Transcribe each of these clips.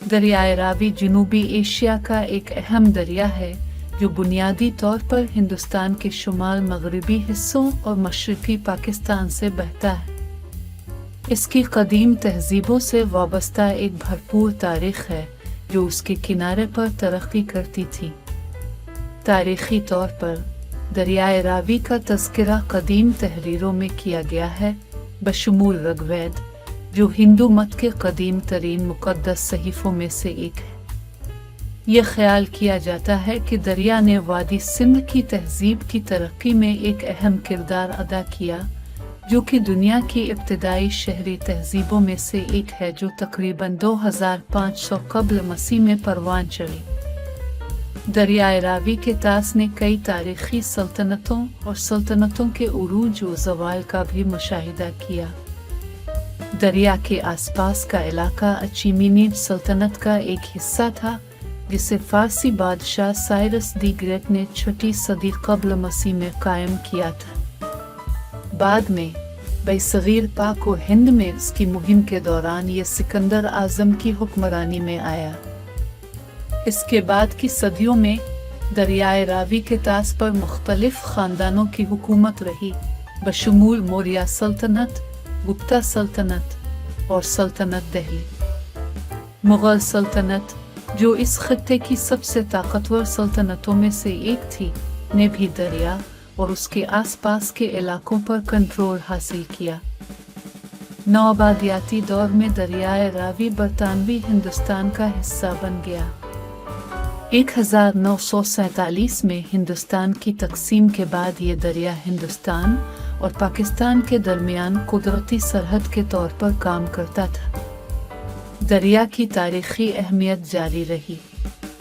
दरियाए रावी जनूबी एशिया का एक अहम दरिया है जो बुनियादी तौर पर हिंदुस्तान के शुमाल मगरबी हिस्सों और मशरकी पाकिस्तान से बहता है। इसकी कदीम तहजीबों से वाबस्ता एक भरपूर तारीख है जो उसके किनारे पर तरक्की करती थी। तारीखी तौर पर दरियाए रावी का तज़किरा कदीम तहरीरों में किया गया है, बशमूल ऋग्वेद, जो हिंदू मत के कदीम तरीन मुक़द्दस सहीफ़ों में से एक है। यह ख्याल किया जाता है कि दरिया ने वादी सिंध की तहजीब की तरक्की में एक अहम किरदार अदा किया, जो कि दुनिया की इब्तदाई शहरी तहजीबों में से एक है जो तकरीबन 2500 क़ब्ल मसीह में परवान चढ़ी। दरियाए रावी के तास ने कई तारीखी सल्तनतों और सल्तनतों के उरूज व ज़वाल का भी मुशाहिदा किया। दरिया के आसपास का इलाका अचीमिनी सल्तनत का एक हिस्सा था, जिसे फ़ारसी बादशाह साइरस दी ग्रेट ने 6वीं सदी क़ब्ल मसीह में कायम किया था। बाद में बरसगीर पाक व हिंद में उसकी मुहिम के दौरान ये सिकंदर आज़म की हुक्मरानी में आया। इसके बाद की सदियों में दरियाए रावी के तास पर मुख्तलिफ ख़ानदानों की हुकूमत रही, बशमूल मौर्य सल्तनत, गुप्ता सल्तनत और सल्तनत दिल्ली। मुग़ल सल्तनत, जो इस खित्ते की सबसे ताकतवर सल्तनतों में से एक थी, ने भी दरिया और उसके आसपास के इलाकों पर कंट्रोल हासिल किया। नौआबादियाती दौर में दरियाए रावी बरतानवी हिंदुस्तान का हिस्सा बन गया। 1947 में हिंदुस्तान की तकसीम के बाद ये दरिया हिंदुस्तान और पाकिस्तान के दरमियान कुदरती सरहद के तौर पर काम करता था। दरिया की तारीखी अहमियत जारी रही,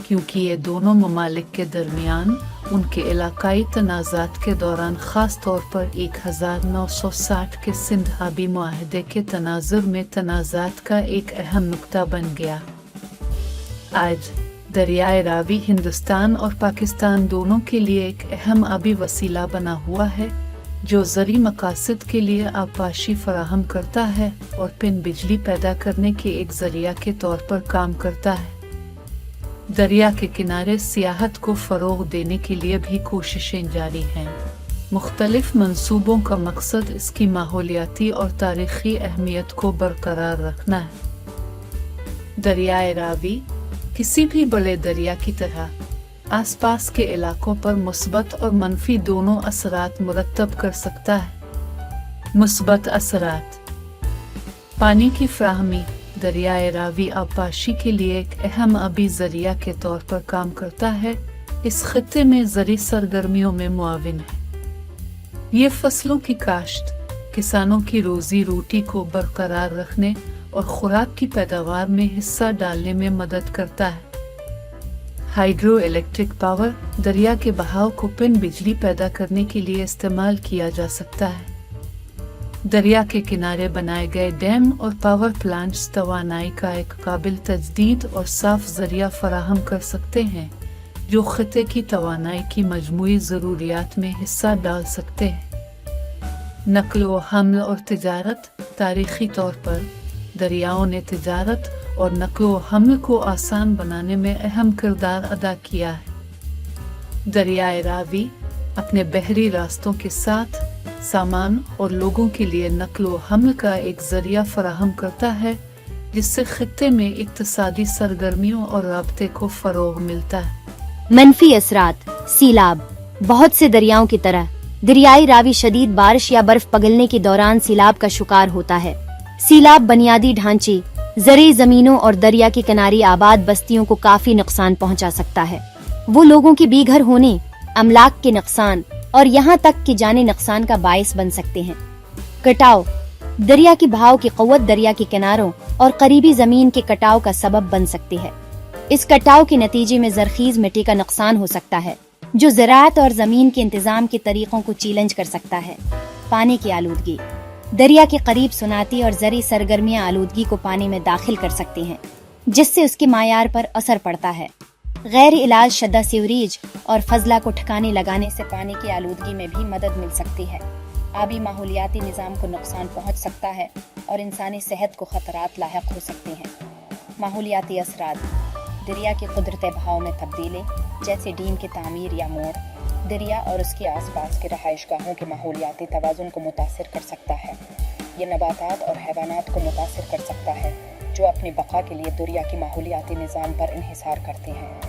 क्योंकि ये दोनों ममालिक के दरमियान उनके इलाकाई तनाज़ात के दौरान ख़ास तौर पर 1960 के सिंध आबी मुआहदे के तनाज़ुर में तनाज़ात का एक अहम नुक्ता बन गया। आज दरियाए रावी हिंदुस्तान और पाकिस्तान दोनों के लिए एक अहम आबी वसीला बना हुआ है, जो ज़री मकासद के लिए आबपाशी फराहम करता है और पिन बिजली पैदा करने के एक ज़रिया के तौर पर काम करता है। दरिया के किनारे सियाहत को फ़रोग़ देने के लिए भी कोशिशें जारी हैं। मुख्तलिफ मंसूबों का मकसद इसकी माहौलियाती और तारीख़ी अहमियत को बरकरार रखना है। दरियाए रावी किसी भी बड़े दरिया की तरह आसपास के इलाकों पर मुस्बत और मनफी दोनों असरात मुरतब कर सकता है। मुस्बत असरात: पानी की फ्राहमी। दरियाए रावी आबपाशी के लिए एक अहम आबी ज़रिया के तौर पर काम करता है। इस खित्ते में ज़री सरगर्मियों में मुआविन है। ये फसलों की काश्त, किसानों की रोज़ी रोटी को बरकरार रखने और खुराक की पैदावार में हिस्सा डालने में मदद करता है। हाइड्रो इलेक्ट्रिक पावर: दरिया के बहाव को पिन बिजली पैदा करने के लिए इस्तेमाल किया जा सकता है। दरिया के किनारे बनाए गए डैम और पावर प्लांट्स तवानाई का एक काबिल तजदीद और साफ जरिया फराहम कर सकते हैं, जो खित्ते की तवानाई की मजमूई ज़रूरियात में हिस्सा डाल सकते हैं। नक़ल व हमल और तिजारत: तारीख़ी तौर पर दरियाओं ने तिजारत और नक़ल व हमल को आसान बनाने में अहम किरदार अदा किया है। दरियाए रावी अपने बहरी रास्तों के साथ सामान और लोगों के लिए नक़ल व हमल का एक ज़रिया फराहम करता है, जिससे खित्ते में इक़्तिसादी सरगर्मियों और राब्ते को फ़रोग़ मिलता है। मनफी असरात: सीलाब: बहुत से दरियाओं की तरह दरियाई रावी शदीद बारिश या बर्फ पिघलने के दौरान सीलाब का शिकार होता है। सीलाब बुनियादी ढांचे, ज़री ज़मीनों और दरिया के किनारे आबाद बस्तियों को काफी नुकसान पहुंचा सकता है। वो लोगों के बेघर होने, अमलाक के नुकसान और यहाँ तक कि जाने नुकसान का बायस बन सकते हैं। कटाव: दरिया की बहाव की क़ुव्वत दरिया के किनारों और करीबी जमीन के कटाव का सबब बन सकती है। इस कटाव के नतीजे में ज़रख़ीज़ मिट्टी का नुकसान हो सकता है, जो ज़राअत और ज़मीन के इंतज़ाम के तरीक़ों को चैलेंज कर सकता है। पानी की आलूदगी: दरिया के करीब सुनाती और ज़री सरगर्मियाँ आलूदगी को पानी में दाखिल कर सकती हैं, जिससे उसके मायार पर असर पड़ता है। गैर इलाज शद्दा सीवरेज और फजला को ठिकाने लगाने से पानी की आलूदगी में भी मदद मिल सकती है। आबी माहौलियाती निज़ाम को नुकसान पहुंच सकता है और इंसानी सेहत को खतरात लाहिक हो सकते हैं। ماحولیاتی اثرات: دریا کی قدرتی بہاؤ میں تبدیلی جیسے ڈیم کی تعمیر یا موڑ دریا اور اس کے آس پاس کے رہائش گاہوں کے ماحولیاتی توازن کو متاثر کر سکتا ہے۔ یہ نباتات اور حیوانات کو متاثر کر سکتا ہے جو اپنی بقا کے لیے دریا کی ماحولیاتی نظام پر انحصار کرتے ہیں۔